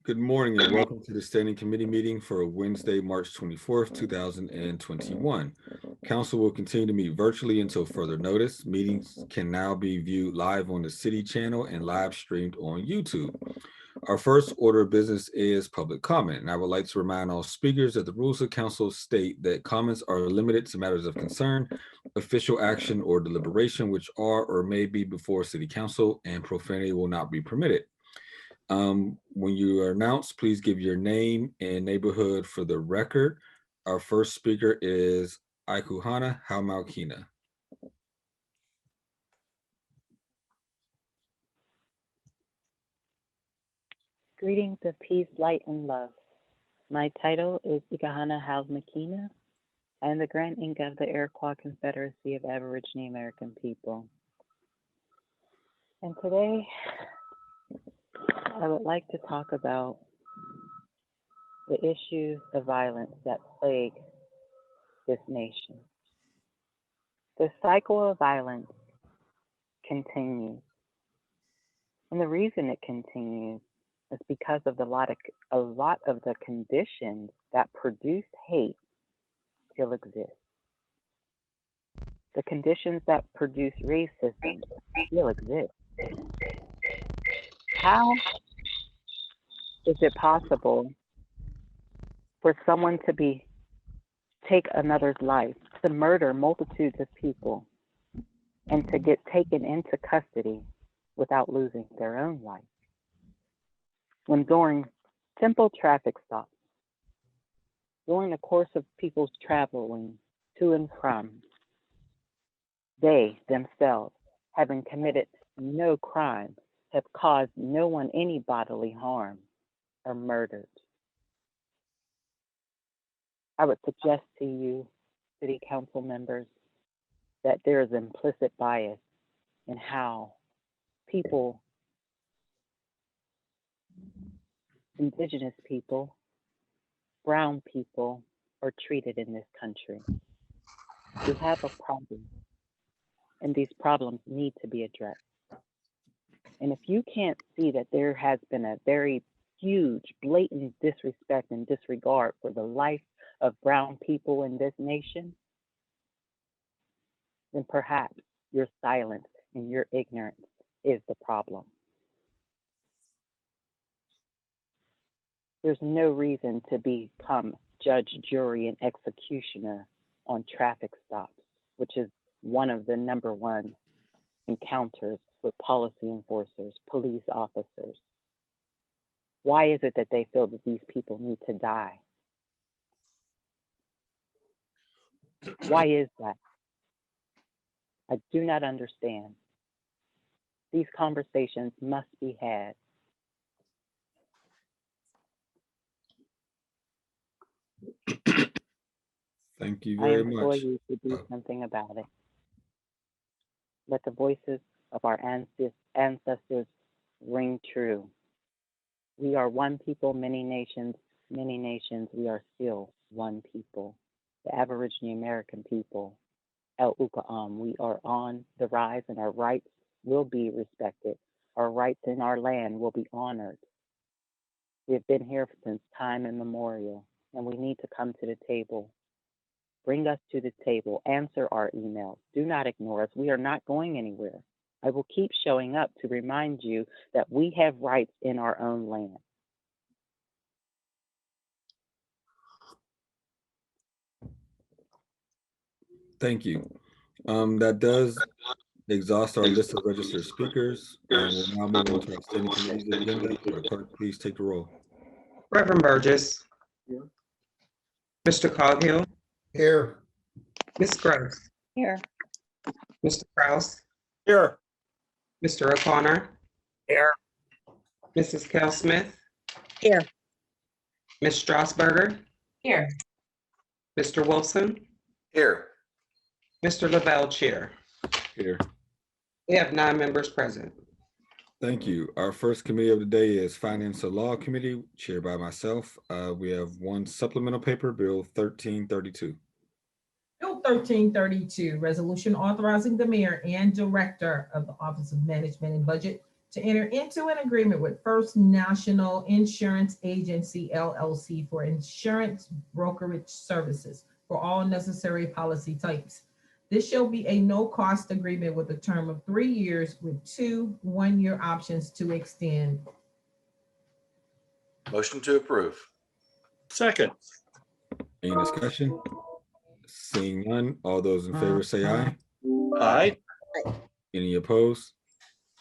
Good morning and welcome to the Standing Committee meeting for Wednesday, March 24th, 2021. Council will continue to meet virtually until further notice. Meetings can now be viewed live on the City channel and live streamed on YouTube. Our first order of business is public comment, and I would like to remind all speakers that the rules of council state that comments are limited to matters of concern, official action, or deliberation, which are or may be before City Council, and profanity will not be permitted. When you are announced, please give your name and neighborhood for the record. Our first speaker is Ikuhana Haumaukina. Greetings of peace, light, and love. My title is Ikahana Haumaukina. I am the Grand Inca of the Iroquois Confederacy of Aboriginal American People. And today, I would like to talk about the issues of violence that plague this nation. The cycle of violence continues. And the reason it continues is because of a lot of the conditions that produce hate still exist. The conditions that produce racism still exist. How is it possible for someone to take another's life, to murder multitudes of people, and to get taken into custody without losing their own life? When during simple traffic stops, during the course of people's traveling to and from, they themselves, having committed no crime, have caused no one any bodily harm, are murdered. I would suggest to you, City Council members, that there is implicit bias in how people, Indigenous people, brown people, are treated in this country. We have a problem, and these problems need to be addressed. And if you can't see that there has been a very huge, blatant disrespect and disregard for the life of brown people in this nation, then perhaps your silence and your ignorance is the problem. There's no reason to become judge, jury, and executioner on traffic stops, which is one of the #1 encounters with policy enforcers, police officers. Why is it that they feel that these people need to die? Why is that? I do not understand. These conversations must be had. Thank you I very implore much. you to do something about it. Let the voices of our ancestors ring true. We are one people, many nations, we are still one people. The Aboriginal American people, El Uka'am, we are on the rise and our rights will be respected. Our rights in our land will be honored. We have been here since time immemorial, and we need to come to the table. Bring us to the table, answer our emails. Do not ignore us. We are not going anywhere. I will keep showing up to remind you that we have rights in our own land. Thank you. That does exhaust our list of registered speakers. We'll now move on to our standing committee's agenda. Will the clerk please take the roll? Reverend Burgess. Here. Mr. Coghill. Here. Ms. Gross. Here. Mr. Kraus. Here. Mr. O'Connor. Here. Mrs. Kel Smith. Here. Ms. Strasburger. Here. Mr. Wilson. Here. Mr. Lavelle, Chair. Here. We have 9 members present. Thank you. Our first committee of the day is Finance and Law Committee, chaired by myself. We have one supplemental paper, Bill 1332. Bill 1332, resolution authorizing the mayor and director of the Office of Management and Budget to enter into an agreement with First National Insurance Agency LLC for insurance brokerage services for all necessary policy types. This shall be a no-cost agreement with a term of 3 years with 2 one-year options to extend. Motion to approve. Second. Any discussion? Seeing none, all those in favor say aye. Aye. Any opposed?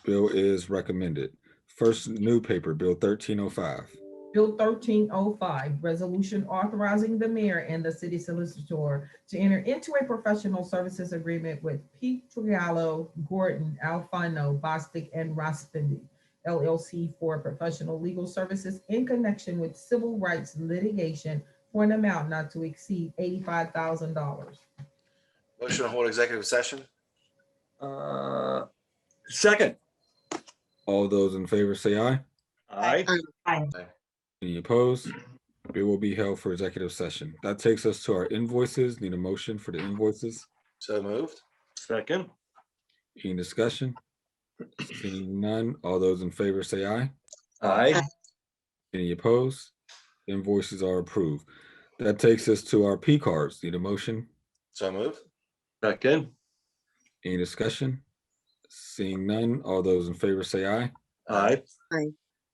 Bill is recommended. First new paper, Bill 1305. Bill 1305, resolution authorizing the mayor and the city solicitor to enter into a professional services agreement with Pietrello, Gordon, Alfano, Bostic, and Rospindi, LLC for professional legal services in connection with civil rights litigation for an amount not to exceed $85,000. Motion to hold executive session. Second. All those in favor say aye. Aye. Any opposed? Bill will be held for executive session. That takes us to our invoices. Need a motion for the invoices. So moved. Second. Any discussion? Seeing none, all those in favor say aye. Aye. Any opposed? Invoices are approved. That takes us to our P cards. Need a motion? So moved. Second. Any discussion? Seeing none, all those in favor say aye. Aye.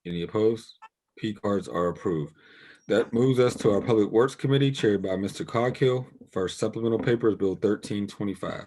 Any opposed? P cards are approved. That moves us to our Public Works Committee chaired by Mr. Coghill. First supplemental paper is Bill 1325.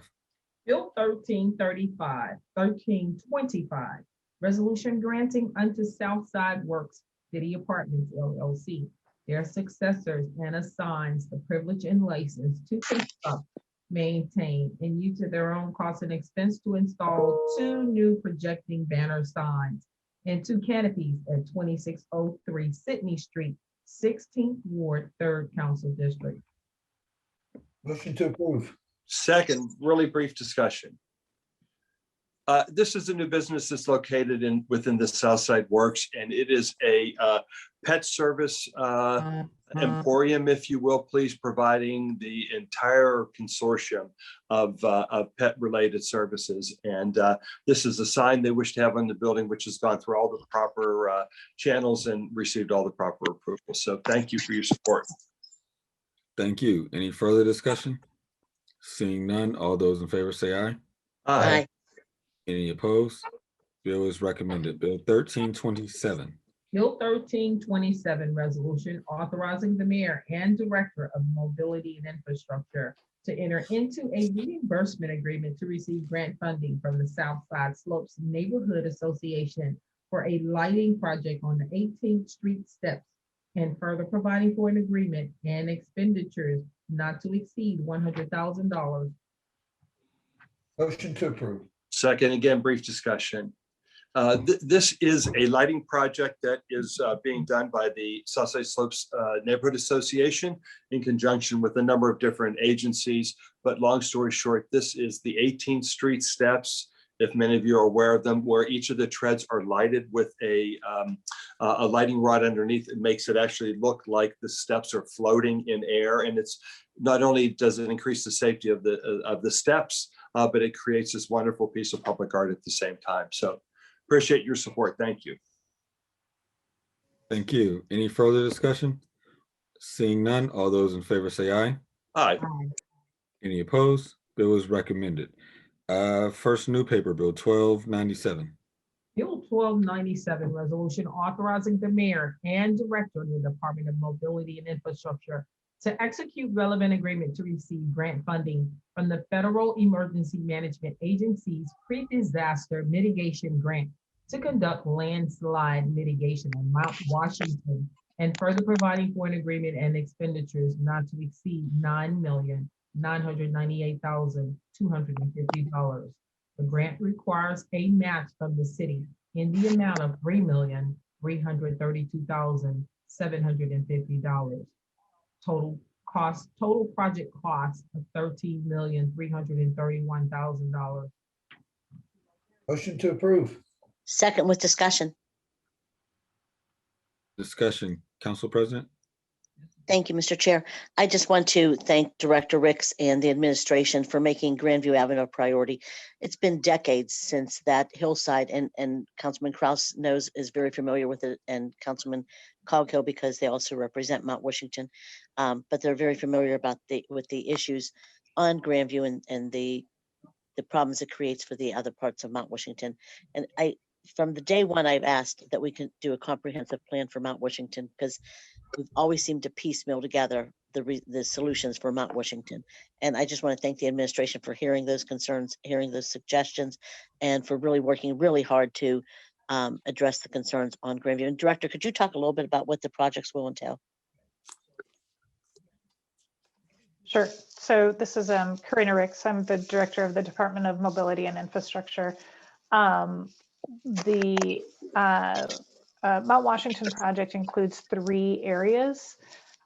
Bill 1325, resolution granting unto Southside Works City Apartments LLC their successors and assigns the privilege and license to construct, maintain, and use at their own cost and expense to install 2 new projecting banner signs and 2 canopies at 2603 Sydney Street, 16th Ward, 3rd Council District. Motion to approve. Second, really brief discussion. This is a new business that's located within the Southside Works, and it is a pet service emporium, if you will, please, providing the entire consortium of pet-related services. And this is a sign they wish to have on the building, which has gone through all the proper channels and received all the proper approvals. So thank you for your support. Thank you. Any further discussion? Seeing none, all those in favor say aye. Aye. Any opposed? Bill is recommended. Bill 1327. Bill 1327, resolution authorizing the mayor and director of mobility and infrastructure to enter into a reimbursement agreement to receive grant funding from the Southside Slopes Neighborhood Association for a lighting project on the 18th Street steps, and further providing for an agreement and expenditures not to exceed $100,000. Motion to approve. Second, again, brief discussion. This is a lighting project that is being done by the Southside Slopes Neighborhood Association in conjunction with a number of different agencies. But long story short, this is the 18th Street steps, if many of you are aware of them, where each of the treads are lighted with a lighting rod underneath. It makes it actually look like the steps are floating in air. And it's not only does it increase the safety of the steps, but it creates this wonderful piece of public art at the same time. So appreciate your support. Thank you. Thank you. Any further discussion? Seeing none, all those in favor say aye. Aye. Any opposed? Bill is recommended. First new paper, Bill 1297. Bill 1297, resolution authorizing the mayor and director of the Department of Mobility and Infrastructure to execute relevant agreement to receive grant funding from the Federal Emergency Management Agency's Pre-Disaster Mitigation Grant to conduct landslide mitigation on Mount Washington, and further providing for an agreement and expenditures not to exceed $9,998,250. The grant requires a match from the city in the amount of $3,332,750. Total project cost of $13,331,000. Motion to approve. Second with discussion. Discussion, Council President? Thank you, Mr. Chair. I just want to thank Director Ricks and the administration for making Grandview Avenue a priority. It's been decades since that hillside, and Councilman Kraus is very familiar with it, and Councilman Coghill, because they also represent Mount Washington. But they're very familiar with the issues on Grandview and the problems it creates for the other parts of Mount Washington. And from the day one, I've asked that we can do a comprehensive plan for Mount Washington, because we've always seemed to piecemeal together the solutions for Mount Washington. And I just want to thank the administration for hearing those concerns, hearing those suggestions, and for really working really hard to address the concerns on Grandview. And Director, could you talk a little bit about what the projects will entail? Sure. So this is Karina Ricks. I'm the Director of the Department of Mobility and Infrastructure. The Mount Washington project includes 3 areas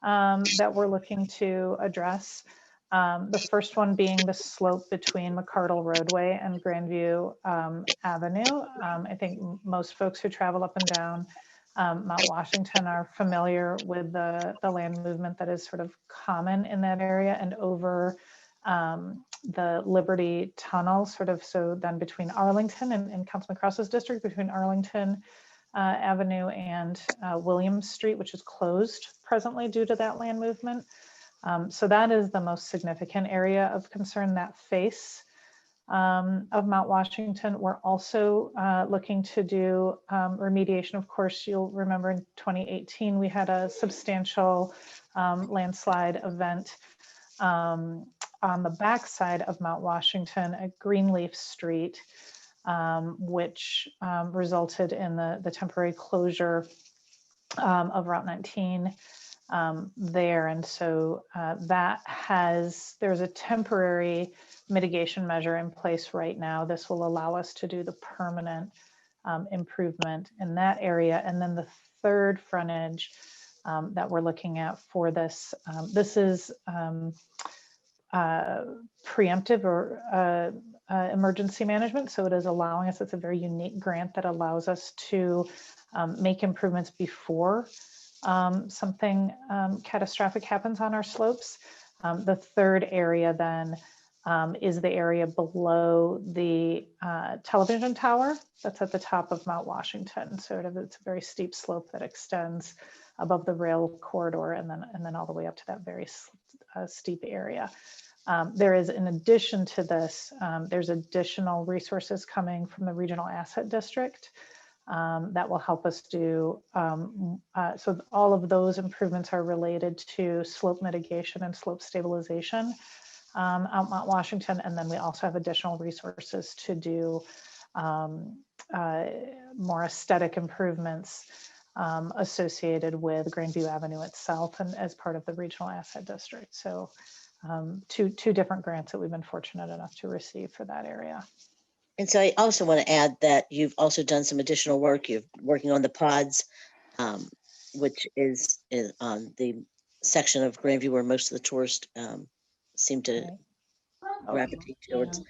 that we're looking to address. The first one being the slope between McCardle Roadway and Grandview Avenue. I think most folks who travel up and down Mount Washington are familiar with the land movement that is sort of common in that area and over the Liberty Tunnel, so then between Arlington and Councilman Kraus's district, between Arlington Avenue and Williams Street, which is closed presently due to that land movement. So that is the most significant area of concern, that face of Mount Washington. We're also looking to do remediation. Of course, you'll remember in 2018, we had a substantial landslide event on the backside of Mount Washington at Greenleaf Street, which resulted in the temporary closure of Route 19 there. And so there's a temporary mitigation measure in place right now. This will allow us to do the permanent improvement in that area. And then the third frontage that we're looking at for this, this is preemptive or emergency management. So it is allowing us, it's a very unique grant that allows us to make improvements before something catastrophic happens on our slopes. The third area then is the area below the television tower that's at the top of Mount Washington. So it's a very steep slope that extends above the rail corridor and then all the way up to that very steep area. There is, in addition to this, there's additional resources coming from the Regional Asset District that will help us do. So all of those improvements are related to slope mitigation and slope stabilization out Mount Washington. And then we also have additional resources to do more aesthetic improvements associated with Grandview Avenue itself and as part of the Regional Asset District. So two different grants that we've been fortunate enough to receive for that area. And so I also want to add that you've also done some additional work. You're working on the pods, which is on the section of Grandview where most of the tourists seem to gravitate towards.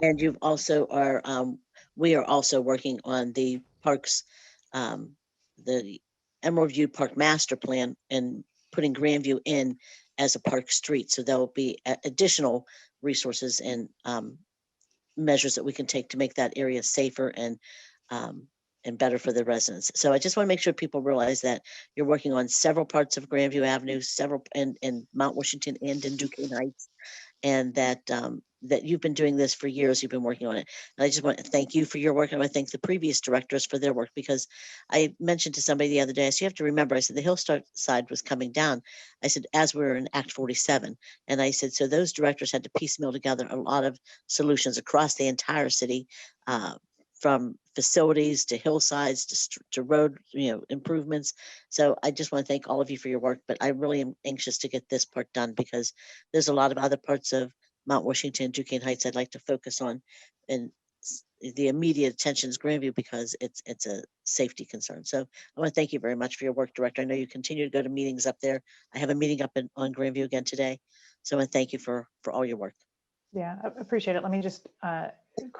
And you've also we are also working on the parks, the Emerald View Park Master Plan, and putting Grandview in as a park street. So there will be additional resources and measures that we can take to make that area safer and better for the residents. So I just want to make sure people realize that you're working on several parts of Grandview Avenue, several in Mount Washington and in Duquesne Heights, and that that you've been doing this for years. You've been working on it. And I just want to thank you for your work. And I want to thank the previous directors for their work, because I mentioned to somebody the other day, so you have to remember, I said, the hillside was coming down. I said, as we were in Act 47. And I said, so those directors had to piecemeal together a lot of solutions across the entire city, from facilities to hillsides to road improvements. So I just want to thank all of you for your work, but I really am anxious to get this part done, because there's a lot of other parts of Mount Washington, Duquesne Heights I'd like to focus on, and the immediate attention is Grandview because it's a safety concern. So I want to thank you very much for your work, Director. I know you continue to go to meetings up there. I have a meeting up on Grandview again today. So I want to thank you for all your work. Yeah, I appreciate it. Let me just and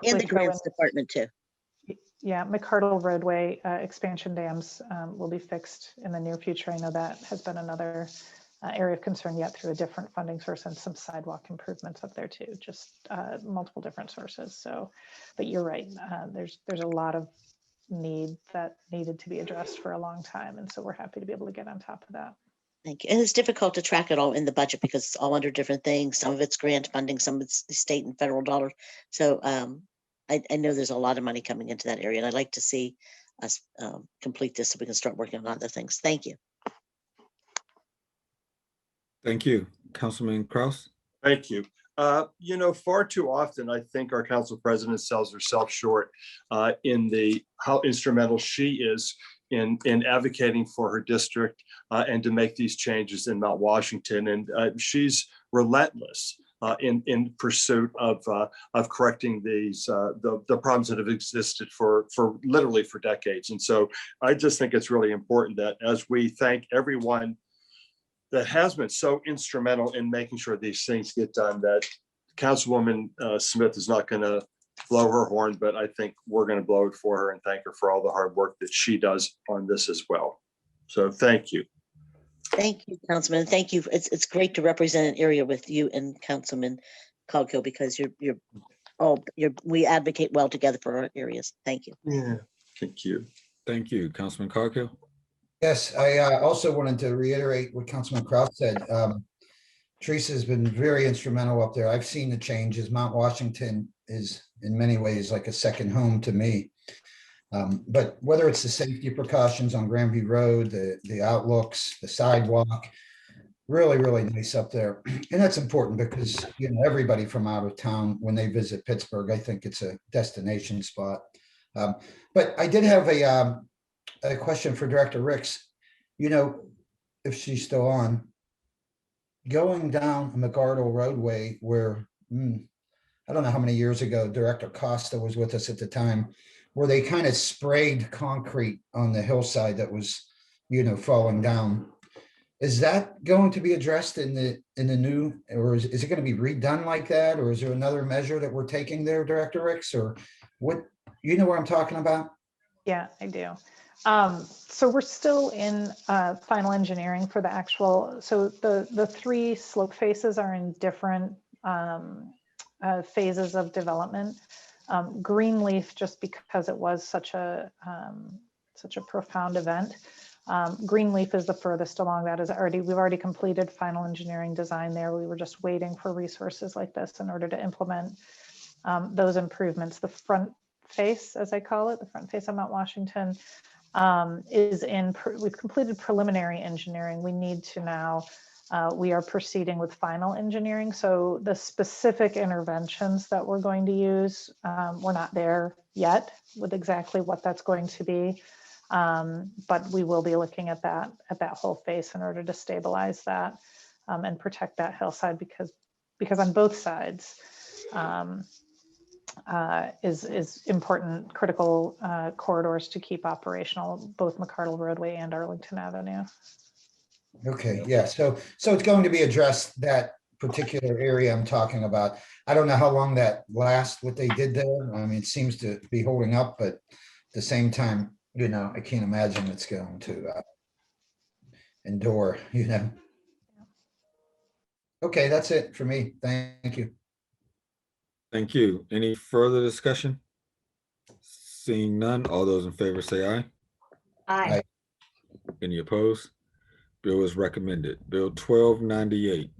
the grants department too. Yeah, McCardle Roadway expansion dams will be fixed in the near future. I know that has been another area of concern yet through a different funding source and some sidewalk improvements up there too, just multiple different sources. So, but you're right, there's a lot of need that needed to be addressed for a long time. And so we're happy to be able to get on top of that. Thank you. And it's difficult to track it all in the budget because it's all under different things. Some of it's grant funding, some of it's the state and federal dollars. So I know there's a lot of money coming into that area, and I'd like to see us complete this so we can start working on other things. Thank you. Thank you. Councilman Kraus? Thank you. Far too often, I think our council president sells herself short in how instrumental she is in advocating for her district and to make these changes in Mount Washington. And she's relentless in pursuit of correcting the problems that have existed for literally for decades. And so I just think it's really important that as we thank everyone that has been so instrumental in making sure these things get done, that Councilwoman Smith is not going to blow her horn, but I think we're going to blow it for her and thank her for all the hard work that she does on this as well. So thank you. Thank you, Councilman. Thank you. It's great to represent an area with you and Councilman Coghill because we advocate well together for our areas. Thank you. Yeah, thank you. Thank you. Councilman Coghill? Yes, I also wanted to reiterate what Councilman Kraus said. Teresa has been very instrumental up there. I've seen the changes. Mount Washington is in many ways like a second home to me. But whether it's the safety precautions on Grandview Road, the outlooks, the sidewalk, really, really nice up there. And that's important because, everybody from out of town, when they visit Pittsburgh, I think it's a destination spot. But I did have a question for Director Ricks. If she's still on, going down McArdle roadway where, I don't know how many years ago, Director Costa was with us at the time, where they kind of sprayed concrete on the hillside that was, falling down. Is that going to be addressed in the new, or is it going to be redone like that? Or is there another measure that we're taking there, Director Ricks, or what, where I'm talking about? Yeah, I do. So we're still in final engineering for the actual, so the three slope faces are in different phases of development. Greenleaf, just because it was such a profound event. Greenleaf is the furthest along. We've already completed final engineering design there. We were just waiting for resources like this in order to implement those improvements. The front face, as I call it, the front face of Mount Washington, we've completed preliminary engineering. We need to now, we are proceeding with final engineering. So the specific interventions that we're going to use, we're not there yet with exactly what that's going to be. But we will be looking at that whole face in order to stabilize that and protect that hillside because on both sides, is important, critical corridors to keep operational, both McArdle Roadway and Arlington Avenue. Okay, yeah, so it's going to be addressed, that particular area I'm talking about. I don't know how long that lasts, what they did there. I mean, it seems to be holding up, but at the same time, I can't imagine it's going to endure, Okay, that's it for me. Thank you. Thank you. Any further discussion? Seeing none, all those in favor say aye. Aye. Any opposed? Bill is recommended. Bill 1298.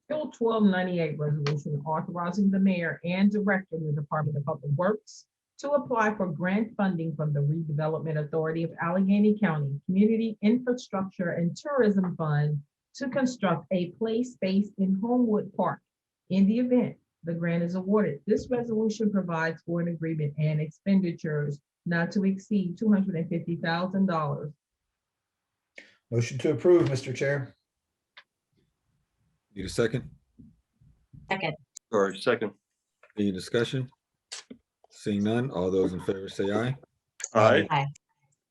Bill 1298, resolution authorizing the mayor and director of the Department of Public Works to apply for grant funding from the Redevelopment Authority of Allegheny County Community Infrastructure and Tourism Fund to construct a play space in Homewood Park in the event the grant is awarded. This resolution provides for an agreement and expenditures not to exceed $250,000. Motion to approve, Mr. Chair. Need a second? Sorry, second. Any discussion? Seeing none, all those in favor say aye. Aye.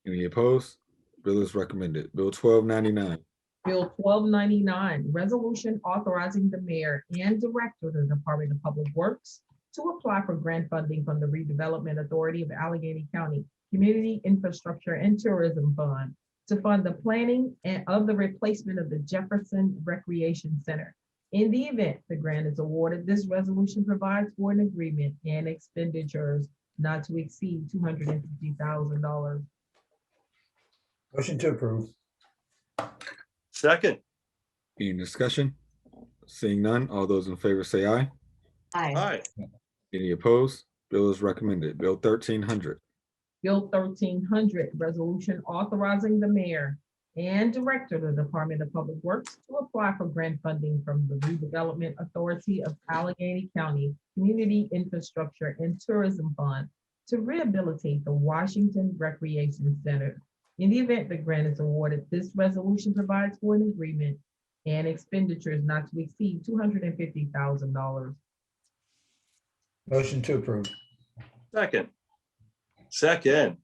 Any opposed? Bill is recommended. Bill 1299. Bill 1299, resolution authorizing the mayor and director of the Department of Public Works to apply for grant funding from the Redevelopment Authority of Allegheny County Community Infrastructure and Tourism Fund to fund the planning and of the replacement of the Jefferson Recreation Center. In the event the grant is awarded, this resolution provides for an agreement and expenditures not to exceed $250,000. Motion to approve. Second. Any discussion? Seeing none, all those in favor say aye. Aye. Any opposed? Bill is recommended. Bill 1300. Bill 1300, resolution authorizing the mayor and director of the Department of Public Works to apply for grant funding from the Redevelopment Authority of Allegheny County Community Infrastructure and Tourism Fund to rehabilitate the Washington Recreation Center. In the event the grant is awarded, this resolution provides for an agreement and expenditures not to exceed $250,000. Motion to approve. Second. Second.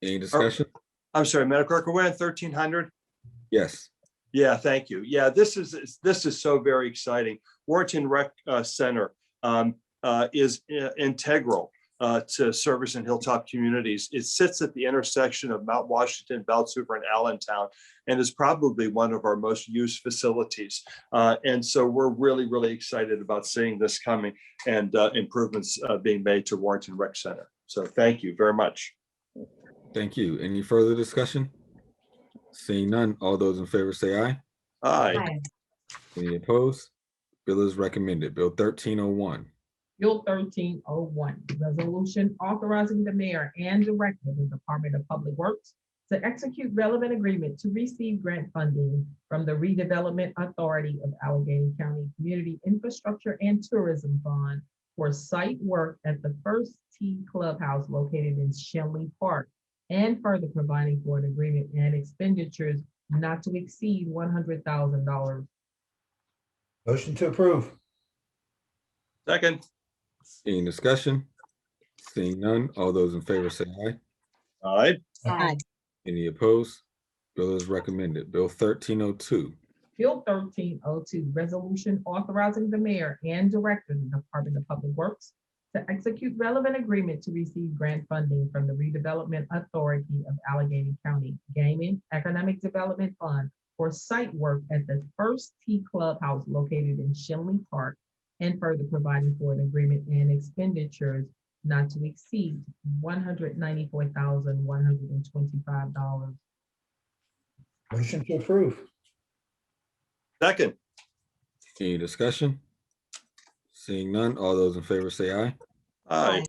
Any discussion? I'm sorry, Madam Clerk, are we on 1300? Yes. Yeah, thank you. Yeah, this is so very exciting. Warrenton Rec Center is integral to service in hilltop communities. It sits at the intersection of Mount Washington, Beltzhoover, and Allentown, and is probably one of our most used facilities. And so we're really, really excited about seeing this coming and improvements being made to Warrenton Rec Center. So thank you very much. Thank you. Any further discussion? Seeing none, all those in favor say aye. Aye. Any opposed? Bill is recommended. Bill 1301. Bill 1301, resolution authorizing the mayor and director of the Department of Public Works to execute relevant agreement to receive grant funding from the Redevelopment Authority of Allegheny County Community Infrastructure and Tourism Fund for site work at the First Tee Clubhouse located in Shenley Park, and further providing for an agreement and expenditures not to exceed $100,000. Motion to approve. Second. Any discussion? Seeing none, all those in favor say aye. Aye. Any opposed? Bill is recommended. Bill 1302. Bill 1302, resolution authorizing the mayor and director of the Department of Public Works to execute relevant agreement to receive grant funding from the Redevelopment Authority of Allegheny County Gaming Economic Development Fund for site work at the First Tee Clubhouse located in Shenley Park, and further providing for an agreement and expenditures not to exceed $194,125. Motion to approve. Second. Any discussion? Seeing none, all those in favor say aye. Aye.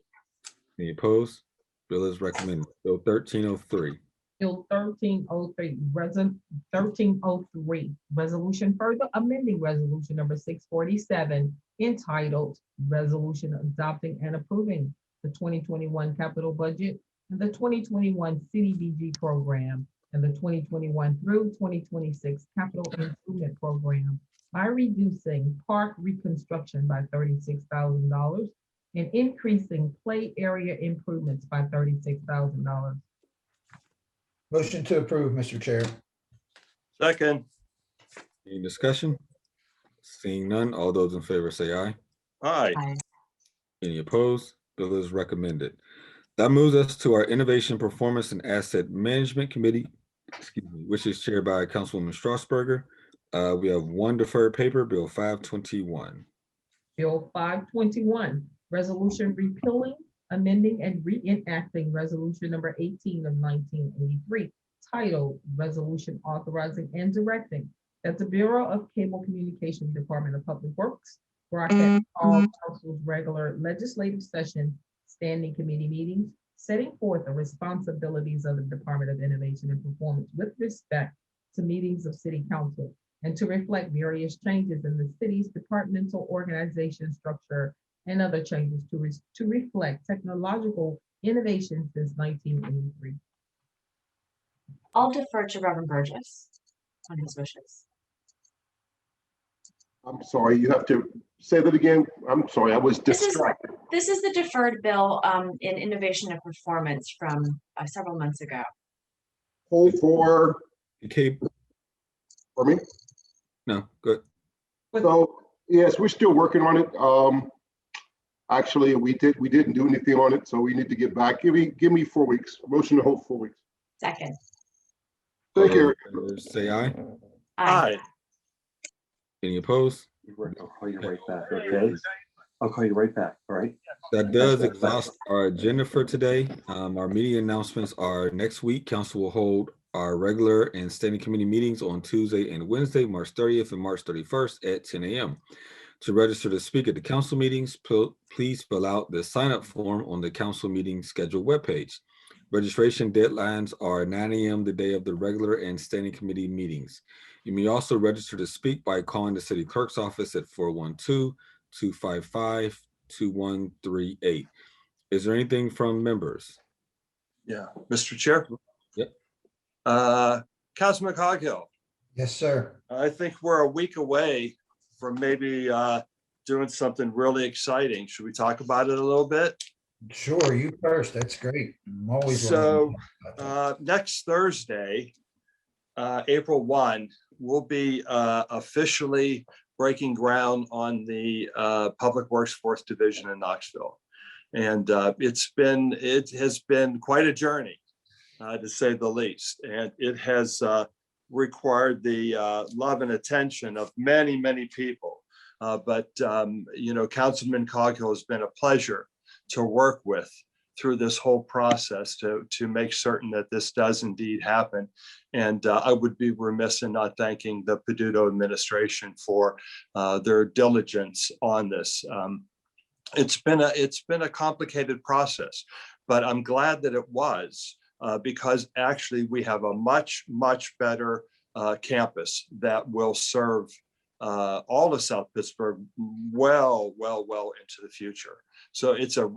Any opposed? Bill is recommended. Bill 1303. Bill 1303, resolution further amending resolution number 647 entitled Resolution Adopting and Approving the 2021 Capital Budget and the 2021 CDBG Program and the 2021 through 2026 Capital Improvement Program by reducing park reconstruction by $36,000 and increasing play area improvements by $36,000. Motion to approve, Mr. Chair. Second. Any discussion? Seeing none, all those in favor say aye. Aye. Any opposed? Bill is recommended. That moves us to our Innovation, Performance, and Asset Management Committee, which is chaired by Councilwoman Strasburger. We have one deferred paper, Bill 521. Bill 521, resolution repealing, amending, and reenacting resolution number 18 of 1983, titled Resolution Authorizing and Directing that the Bureau of Cable Communications Department of Public Works broadcast all council's regular legislative session standing committee meetings, setting forth the responsibilities of the Department of Innovation and Performance with respect to meetings of city council, and to reflect various changes in the city's departmental organization structure and other changes to reflect technological innovation since 1983. I'll defer to Reverend Burgess on his wishes. I'm sorry, you have to say that again. I'm sorry, I was distracted. This is the deferred bill in innovation and performance from several months ago. Hold for Cable. for me. No, good. So yes, we're still working on it. Actually, we didn't do anything on it, so we need to get back. Give me 4 weeks. Motion to hold 4 weeks. Second. Thank All you. those in favor say aye. Aye. Any opposed? I'll call you right back, okay? I'll call you right back, all right? That does exhaust our agenda for today. Our meeting announcements are next week. Council will hold our regular and standing committee meetings on Tuesday and Wednesday, March 30th and March 31st at 10 a.m. To register to speak at the council meetings, please fill out the sign-up form on the council meeting schedule webpage. Registration deadlines are 9 a.m. the day of the regular and standing committee meetings. You may also register to speak by calling the city clerk's office at 412-255-2138. Is there anything from members? Yeah, Mr. Chair. Yep. Councilman Coghill, Yes, sir. I think we're a week away from maybe doing something really exciting. Should we talk about it a little bit? Sure, you first. That's great. I'm always. So willing to talk about that. next Thursday, April 1, we'll be officially breaking ground on the Public Works Fourth Division in Knoxville. And it has been quite a journey, to say the least. And it has required the love and attention of many, many people. But Councilman Coghill has been a pleasure to work with through this whole process to make certain that this does indeed happen. And I would be remiss in not thanking the Peduto administration for their diligence on this. It's been a complicated process, but I'm glad that it was because actually we have a much, much better campus that will serve all of South Pittsburgh well into the future. So it's a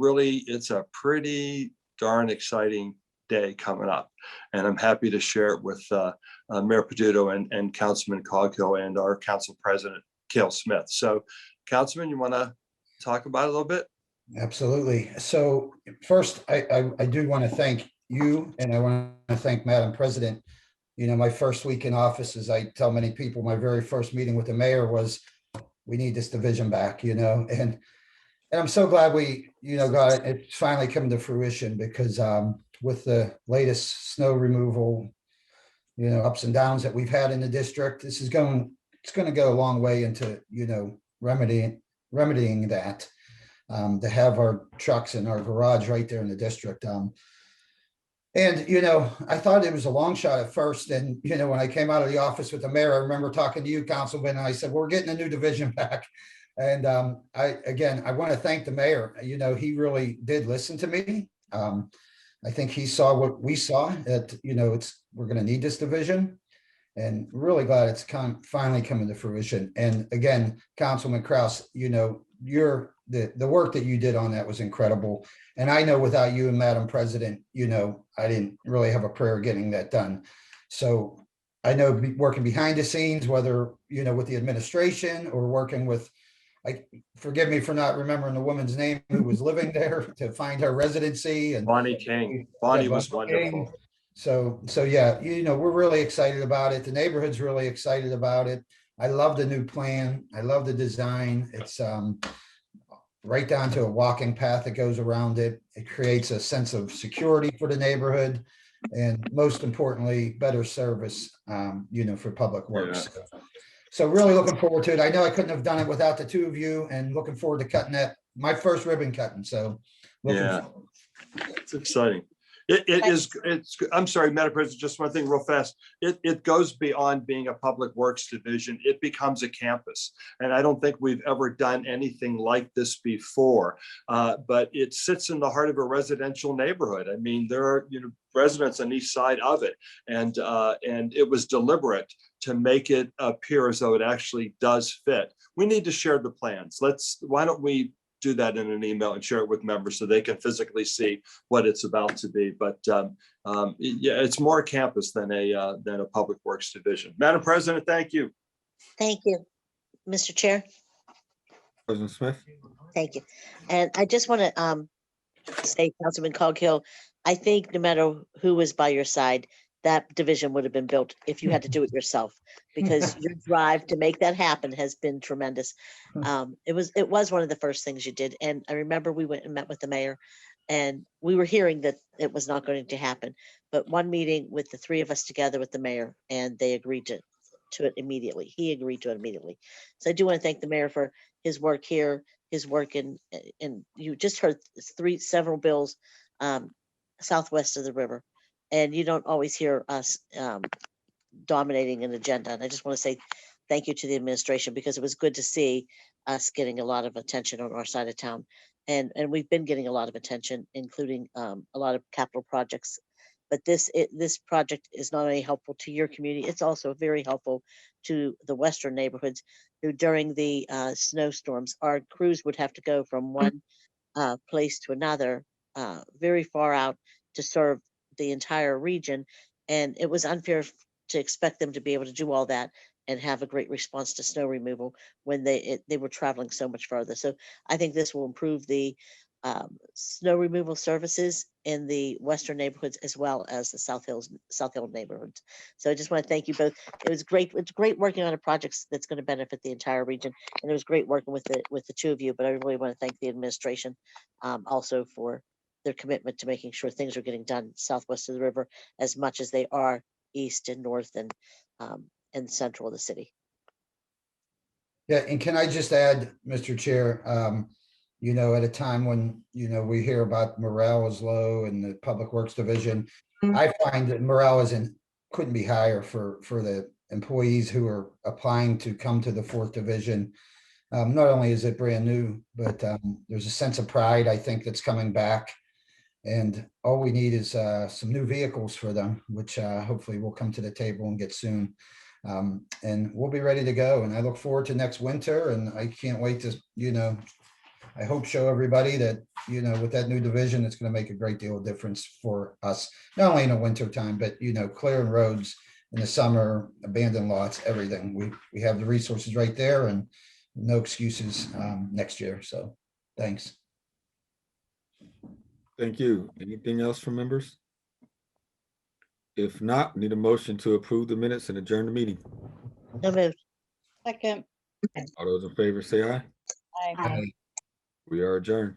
pretty darn exciting day coming up. And I'm happy to share it with Mayor Peduto and Councilman Coghill and our council president, Cale Smith. So Councilman, you want to talk about it a little bit? Absolutely. So first, I do want to thank you, and I want to thank Madam President. My first week in office, as I tell many people, my very first meeting with the mayor was, we need this division back, and I'm so glad we, got it. It's finally come to fruition because with the latest snow removal, ups and downs that we've had in the district, it's going to go a long way into, remedying that, to have our trucks in our garage right there in the district. And, I thought it was a long shot at first. And, when I came out of the office with the mayor, I remember talking to you, Councilman, and I said, we're getting a new division back. And I want to thank the mayor. He really did listen to me. I think he saw what we saw, that, we're going to need this division. And really glad it's finally coming to fruition. And again, Councilman Kraus, the work that you did on that was incredible. And I know without you and Madam President, I didn't really have a prayer getting that done. So I know working behind the scenes, whether, with the administration or working with, forgive me for not remembering the woman's name who was living there to find her residency. And Bonnie King. Bonnie was wonderful. So yeah, we're really excited about it. The neighborhood's really excited about it. I love the new plan. I love the design. It's right down to a walking path that goes around it. It creates a sense of security for the neighborhood, and most importantly, better service, for public works. Yeah. So really looking forward to it. I know I couldn't have done it without the two of you, and looking forward to cutting that, my first ribbon cutting. So Yeah, it's exciting. I'm sorry, Madam President, just one thing real fast. It goes beyond being a public works division. It becomes a campus. And I don't think we've ever done anything like this before, but it sits in the heart of a residential neighborhood. I mean, there are, residents on each side of it. And it was deliberate to make it appear as though it actually does fit. We need to share the plans. Why don't we do that in an email and share it with members so they can physically see what it's about to be. But yeah, it's more a campus than a public works division. Madam President, thank you. Thank you, Mr. Chair. President Smith? Thank you. And I just want to say, Councilman Coghill, I think no matter who was by your side, that division would have been built if you had to do it yourself, because your drive to make that happen has been tremendous. It was one of the first things you did. And I remember we went and met with the mayor And we were hearing that it was not going to happen, but one meeting with the three of us together with the mayor, and they agreed to it immediately. He agreed to it immediately. So I do want to thank the mayor for his work here, his work and you just heard several bills southwest of the river. And you don't always hear us dominating an agenda. And I just want to say thank you to the administration, because it was good to see us getting a lot of attention on our side of town. And we've been getting a lot of attention, including a lot of capital projects. But this project is not only helpful to your community, it's also very helpful to the western neighborhoods who during the snowstorms, our crews would have to go from one place to another, very far out to serve the entire region. And it was unfair to expect them to be able to do all that and have a great response to snow removal when they were traveling so much farther. So I think this will improve the snow removal services in the western neighborhoods as well as the South Hill neighborhoods. So I just want to thank you both. It was great. It's great working on a project that's going to benefit the entire region, and it was great working with the two of you. But I really want to thank the administration also for their commitment to making sure things are getting done southwest of the river as much as they are east and north and central of the city. Yeah, and can I just add, Mr. Chair, at a time when, we hear about morale is low in the Public Works Division, I find that morale couldn't be higher for the employees who are applying to come to the 4th Division. Not only is it brand new, but there's a sense of pride, I think, that's coming back. And all we need is some new vehicles for them, which hopefully will come to the table and get soon. And we'll be ready to go. And I look forward to next winter. And I can't wait to, I hope show everybody that, with that new division, it's going to make a great deal of difference for us, not only in the winter time, but, clearing roads in the summer, abandoned lots, everything. We have the resources right there and no excuses next year. So thanks. Thank you. Anything else from members? If not, need a motion to approve the minutes and adjourn the meeting. No moved. Second. All those in favor say aye. Aye. We are adjourned.